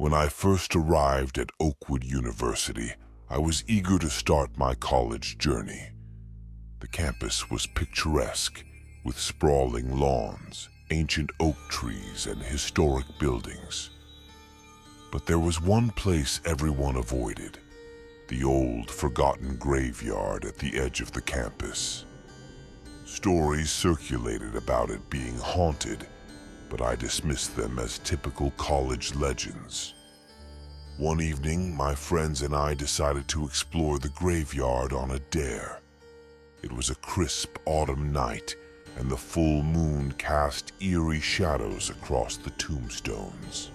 When I first arrived at Oakwood University, I was eager to start my college journey. The campus was picturesque, with sprawling lawns, ancient oak trees, and historic buildings. But there was one place everyone avoided: the old, forgotten graveyard at the edge of the campus. Stories circulated about it being haunted, but I dismissed them as typical college legends. One evening, my friends and I decided to explore the graveyard on a dare. It was a crisp autumn night, and the full moon cast eerie shadows across the tombstones.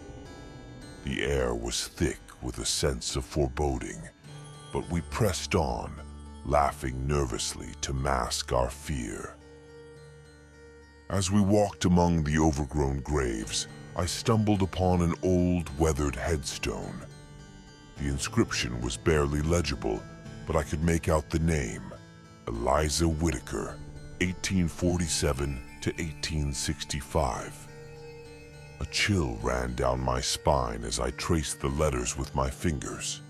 The air was thick with a sense of foreboding, but we pressed on, laughing nervously to mask our fear. As we walked among the overgrown graves, I stumbled upon an old, weathered headstone. The inscription was barely legible, but I could make out the name: Eliza Whitaker, 1847 to 1865. A chill ran down my spine as I traced the letters with my fingers.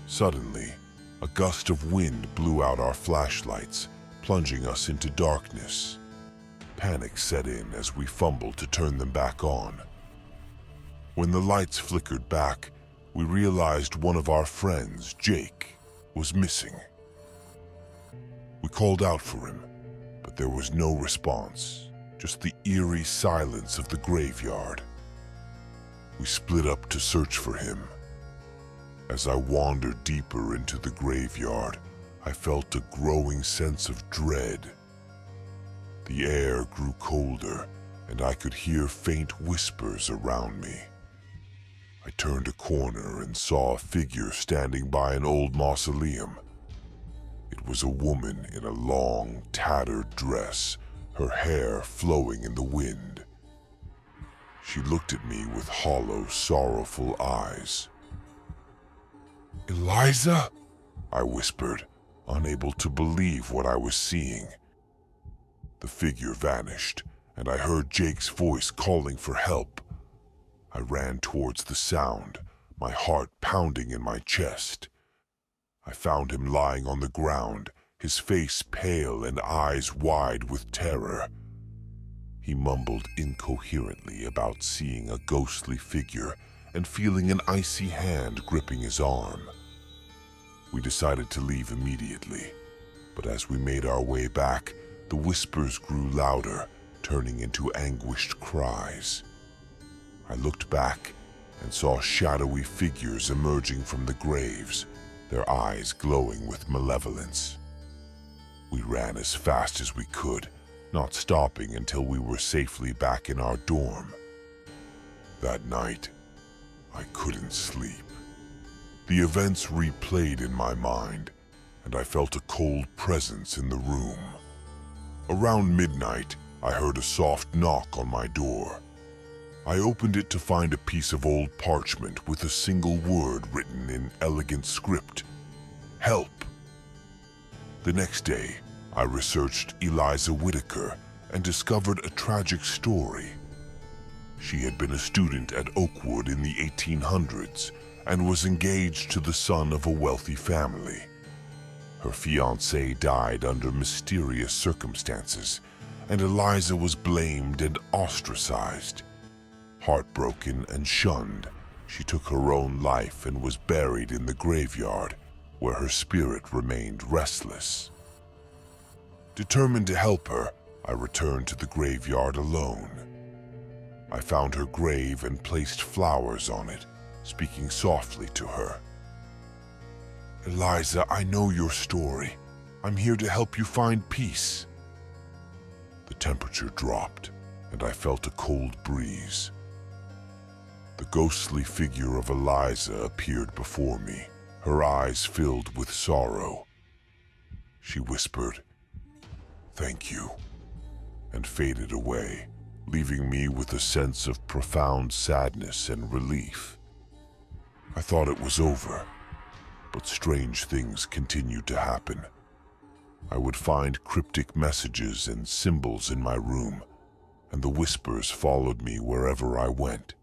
Suddenly, a gust of wind blew out our flashlights, plunging us into darkness. Panic set in as we fumbled to turn them back on. When the lights flickered back, we realized one of our friends, Jake, was missing. We called out for him, but there was no response, just the eerie silence of the graveyard. We split up to search for him. As I wandered deeper into the graveyard, I felt a growing sense of dread. The air grew colder, and I could hear faint whispers around me. I turned a corner and saw a figure standing by an old mausoleum. It was a woman in a long, tattered dress, her hair flowing in the wind. She looked at me with hollow, sorrowful eyes. "Eliza?" I whispered, unable to believe what I was seeing. The figure vanished, and I heard Jake's voice calling for help. I ran towards the sound, my heart pounding in my chest. I found him lying on the ground, his face pale and eyes wide with terror. He mumbled incoherently about seeing a ghostly figure and feeling an icy hand gripping his arm. We decided to leave immediately, but as we made our way back, the whispers grew louder, turning into anguished cries. I looked back and saw shadowy figures emerging from the graves, their eyes glowing with malevolence. We ran as fast as we could, not stopping until we were safely back in our dorm. That night, I couldn't sleep. The events replayed in my mind, and I felt a cold presence in the room. Around midnight, I heard a soft knock on my door. I opened it to find a piece of old parchment with a single word written in elegant script: "Help." The next day, I researched Eliza Whitaker and discovered a tragic story. She had been a student at Oakwood in the 1800s and was engaged to the son of a wealthy family. Her fiancé died under mysterious circumstances, and Eliza was blamed and ostracized. Heartbroken and shunned, she took her own life and was buried in the graveyard, where her spirit remained restless. Determined to help her, I returned to the graveyard alone. I found her grave and placed flowers on it, speaking softly to her. "Eliza, I know your story. I'm here to help you find peace." The temperature dropped, and I felt a cold breeze. The ghostly figure of Eliza appeared before me, her eyes filled with sorrow. She whispered, "Thank you," and faded away, leaving me with a sense of profound sadness and relief. I thought it was over, but strange things continued to happen. I would find cryptic messages and symbols in my room, and the whispers followed me wherever I went.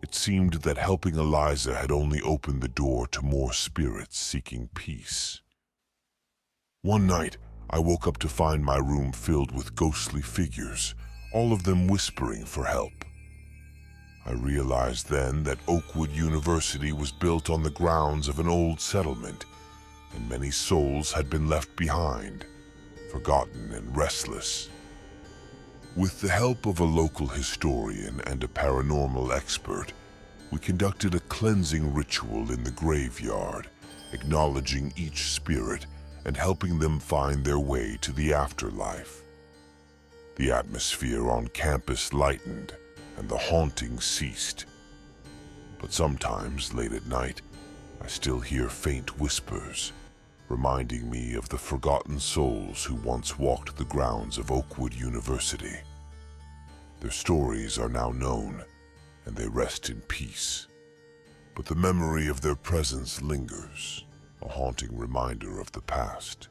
It seemed that helping Eliza had only opened the door to more spirits seeking peace. One night, I woke up to find my room filled with ghostly figures, all of them whispering for help. I realized then that Oakwood University was built on the grounds of an old settlement, and many souls had been left behind, forgotten and restless. With the help of a local historian and a paranormal expert, we conducted a cleansing ritual in the graveyard, acknowledging each spirit and helping them find their way to the afterlife. The atmosphere on campus lightened, and the haunting ceased. But sometimes, late at night, I still hear faint whispers, reminding me of the forgotten souls who once walked the grounds of Oakwood University. Their stories are now known, and they rest in peace. But the memory of their presence lingers, a haunting reminder of the past.